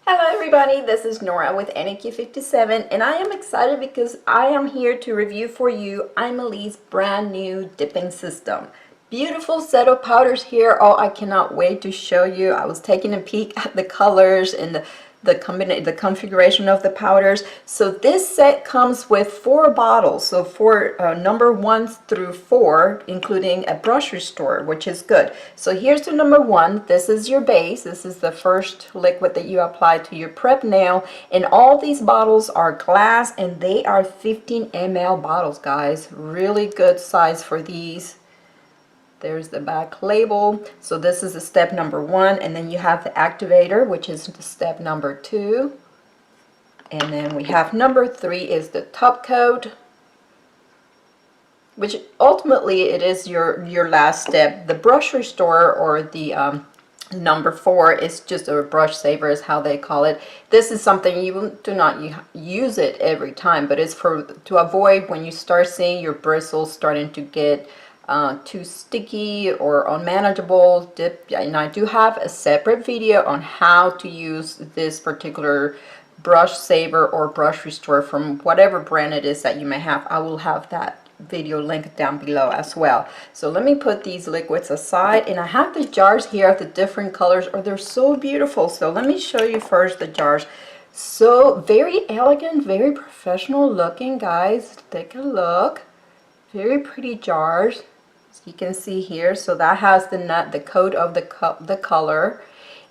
Hello everybody, this is Nora with NAQ57 and I am excited because I am here to review for you AIMEILI's brand new dipping system. Beautiful set of powders here. Oh, I cannot wait to show you. I was taking a peek at the colors and the configuration of the powders. So this set comes with 4 bottles, so for number 1 through 4, including a brush restore, which is good. So here's the number 1. This is your base. This is the first liquid that you apply to your prep nail, and all these bottles are glass and they are 15 ml bottles, guys. Really good size for these. There's the back label. So this is the step number 1, and then you have the activator, which is the step number 2, and then we have number 3 is the top coat, which ultimately it is your last step. The brush restore, or the number 4, is just a brush saver is how they call it. This is something you do not use it every time, but it's to avoid when you start seeing your bristles starting to get too sticky or unmanageable. And I do have a separate video on how to use this particular brush saver or brush restore from whatever brand it is that you may have. I will have that video linked down below as well. So let me put these liquids aside, and I have the jars here of the different colors. Oh, they're so beautiful. So let me show you first the jars. So very elegant, very professional looking, guys. Take a look. Very pretty jars. You can see here, so that has the code of the color,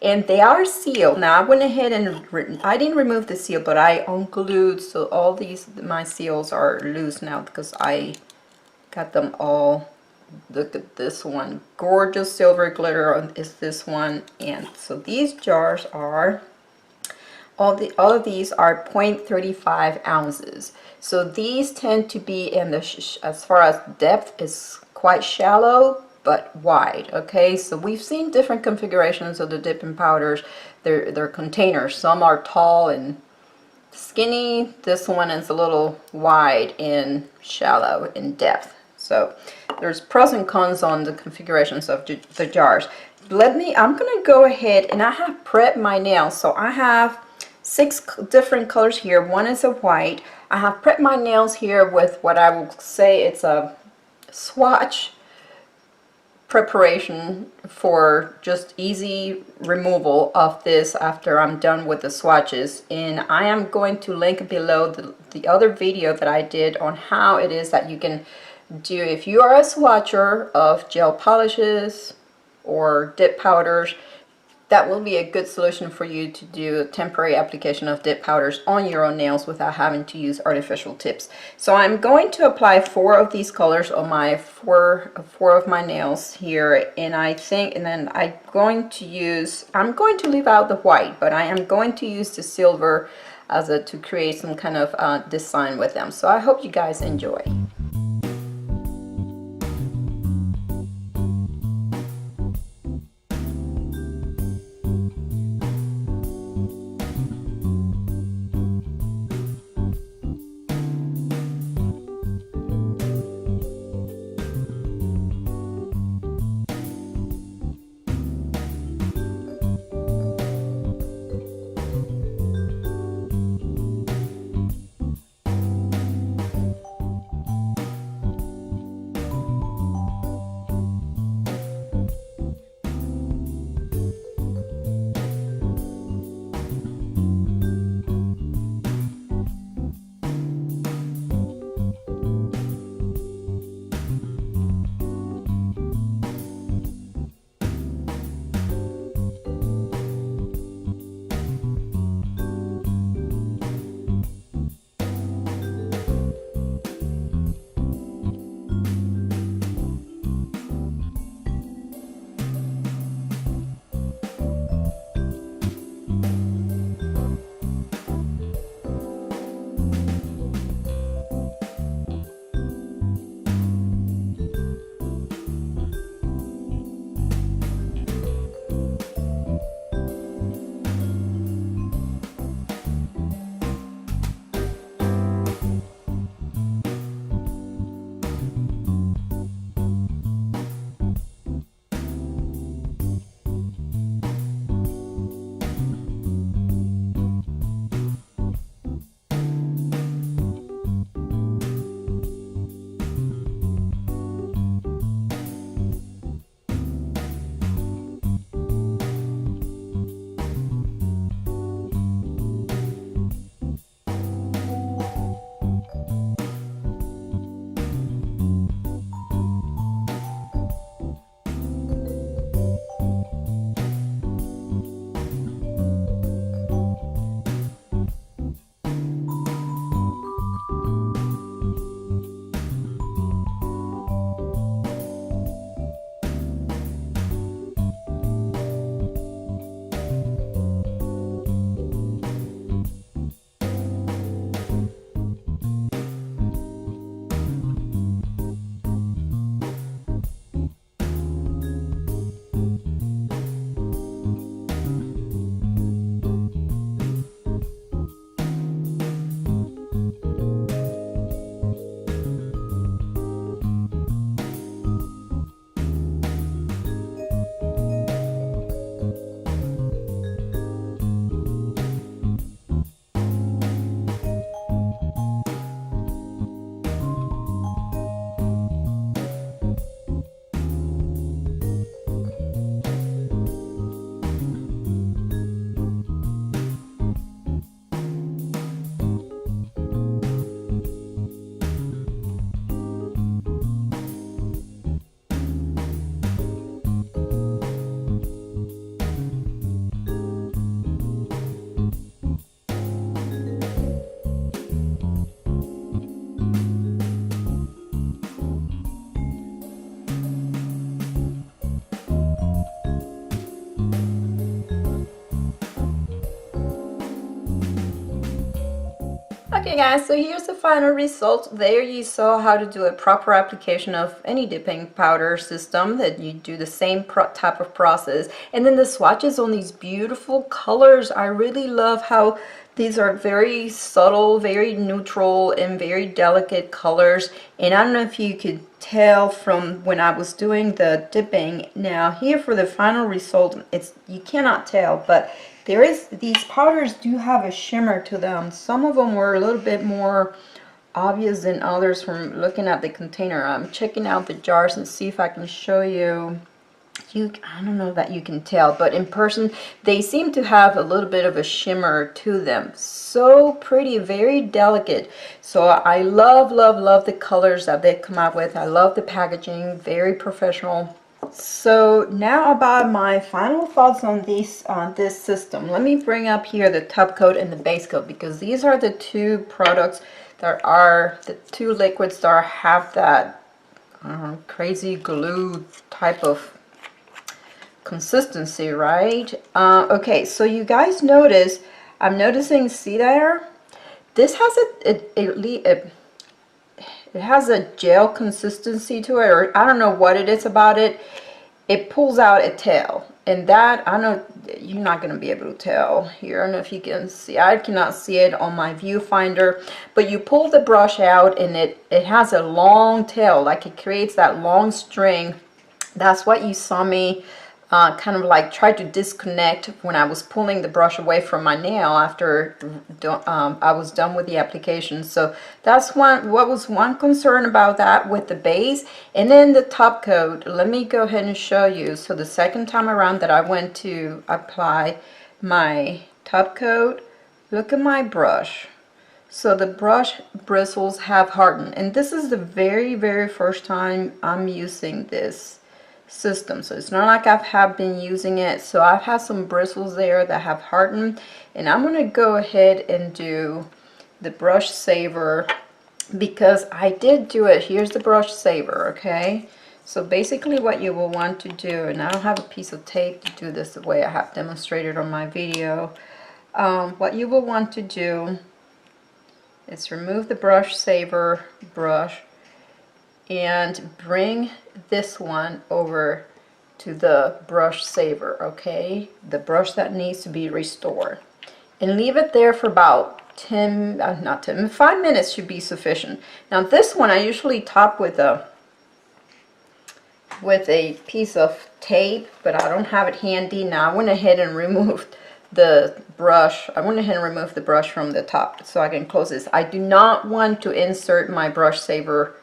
and they are sealed. Now I went ahead and I didn't remove the seal, but I unglued, so all these my seals are loose now because I got them all. Look at this one, gorgeous silver glitter is this one. And so these jars are all of these are 0.35 ounces. So these tend to be in the as far as depth is quite shallow but wide. Okay, so we've seen different configurations of the dipping powders, their containers. Some are tall and skinny. This one is a little wide and shallow in depth. So there's pros and cons on the configurations of the jars. I'm gonna go ahead, and I have prepped my nails. So I have 6 different colors here. One is a white. I have prepped my nails here with what I will say it's a swatch preparation for just easy removal of this after I'm done with the swatches. And I am going to link below the other video that I did on how it is that you can do, if you are a swatcher of gel polishes or dip powders, that will be a good solution for you to do a temporary application of dip powders on your own nails without having to use artificial tips. So I'm going to apply 4 of these colors on my four of my nails here, and then I'm going to leave out the white, but I am going to use the silver to create some kind of design with them. So I hope you guys enjoy. Okay guys, so here's the final result. There you saw how to do a proper application of any dipping powder system, that you do the same type of process. And then the swatches on these beautiful colors. I really love how these are very subtle, very neutral, and very delicate colors. And I don't know if you could tell from when I was doing the dipping. Now here for the final result, you cannot tell, but these powders do have a shimmer to them. Some of them were a little bit more obvious than others from looking at the container. I'm checking out the jars and see if I can show you. I don't know that you can tell, but in person they seem to have a little bit of a shimmer to them. So pretty, very delicate. So I love the colors that they come out with. I love the packaging, very professional. So now about my final thoughts on this system. Let me bring up here the top coat and the base coat, because these are the two products that are the two liquids that have that crazy glue type of consistency, right? Okay, so you guys notice, I'm noticing, see there, this has it has a gel consistency to it, or I don't know what it is about it. It pulls out a tail, and that, I know you're not going to be able to tell here. I don't know if you can see. I cannot see it on my viewfinder, but you pull the brush out and it has a long tail, like it creates that long string. That's what you saw me kind of like try to disconnect when I was pulling the brush away from my nail after I was done with the application. So that's what was one concern about that with the base. And then the top coat, let me go ahead and show you. So the second time around that I went to apply my top coat, look at my brush. So the brush bristles have hardened, and this is the very first time I'm using this system, so it's not like I've been using it. So I've had some bristles there that have hardened, and I'm going to go ahead and do the brush saver, because I did do it. Here's the brush saver. Okay, so basically what you will want to do, and I don't have a piece of tape to do this the way I have demonstrated on my video, what you will want to do is remove the brush saver brush and bring this one over to the brush saver, okay, the brush that needs to be restored, and leave it there for about 5 minutes should be sufficient. Now this one I usually top with a piece of tape, but I don't have it handy. Now I went ahead and removed the brush. I went ahead and removed the brush from the top so I can close this. I do not want to insert my brush saver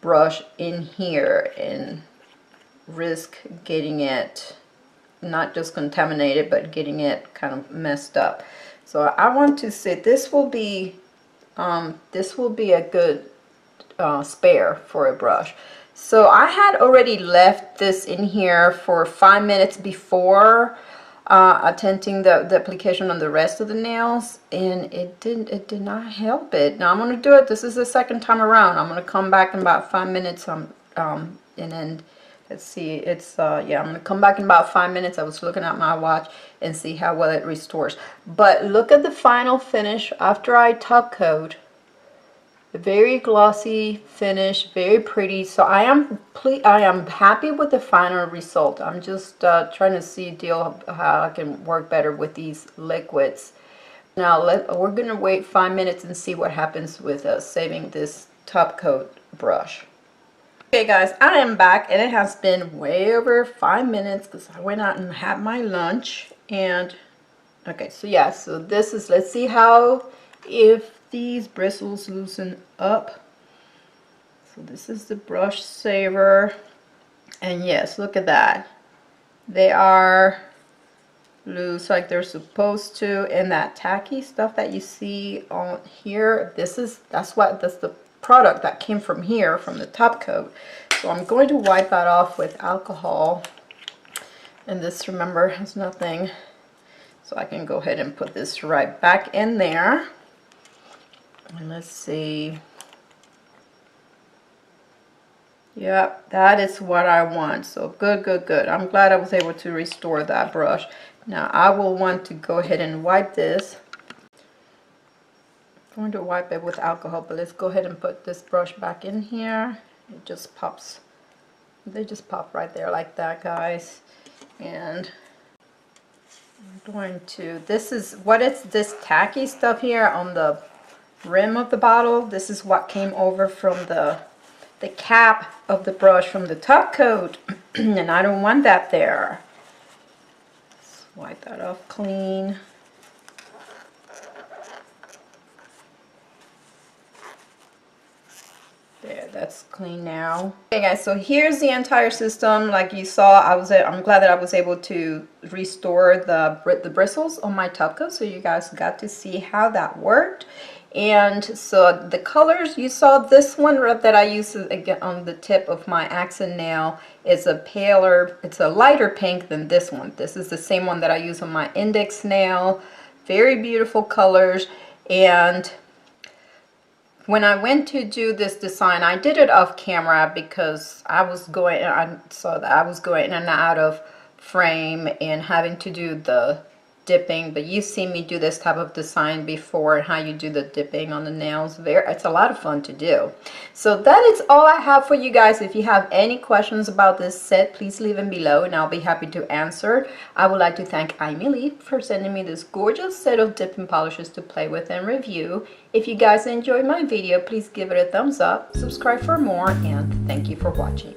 brush in here and risk getting it not just contaminated, but getting it kind of messed up. So I want to say this will be a good spare for a brush. So I had already left this in here for 5 minutes before attempting the application on the rest of the nails, and it did not help it. Now I'm going to do it. This is the second time around. I'm going to come back in about 5 minutes. And then let's see. It's yeah, I'm going to come back in about 5 minutes. I was looking at my watch and see how well it restores. But look at the final finish after I top coat. A very glossy finish, very pretty. So I am happy with the final result. I'm just trying to see how I can work better with these liquids. Now we're gonna wait 5 minutes and see what happens with saving this top coat brush. Okay guys, I am back, and it has been way over 5 minutes because I went out and had my lunch. And okay, so yeah, so this is, let's see how, if these bristles loosen up. So this is the brush saver, and yes, look at that, they are loose like they're supposed to. And that tacky stuff that you see on here, that's the product that came from here, from the top coat. So I'm going to wipe that off with alcohol, and this, remember, has nothing, so I can go ahead and put this right back in there. And let's see. Yep, that is what I want. So good. I'm glad I was able to restore that brush. Now I will want to go ahead and wipe this going to wipe it with alcohol, but let's go ahead and put this brush back in here. It just pops. They just pop right there like that, guys. And I'm going to, this is, what is this tacky stuff here on the rim of the bottle? This is what came over from the cap of the brush from the top coat. And I don't want that there. Let's wipe that off clean. There, that's clean now. Okay guys, so here's the entire system. Like you saw, I'm glad that I was able to restore the bristles on my top coat, so you guys got to see how that worked. And so the colors, you saw this one that I used again on the tip of my accent nail is a paler, it's a lighter pink than this one. This is the same one that I use on my index nail. Very beautiful colors. And when I went to do this design, I did it off camera because I saw that I was going in and out of frame and having to do the dipping. But you've seen me do this type of design before, and how you do the dipping on the nails. It's a lot of fun to do. So that is all I have for you guys. If you have any questions about this set, please leave them below and I'll be happy to answer. I would like to thank AIMEILI for sending me this gorgeous set of dipping polishes to play with and review. If you guys enjoyed my video, please give it a thumbs up, subscribe for more, and thank you for watching.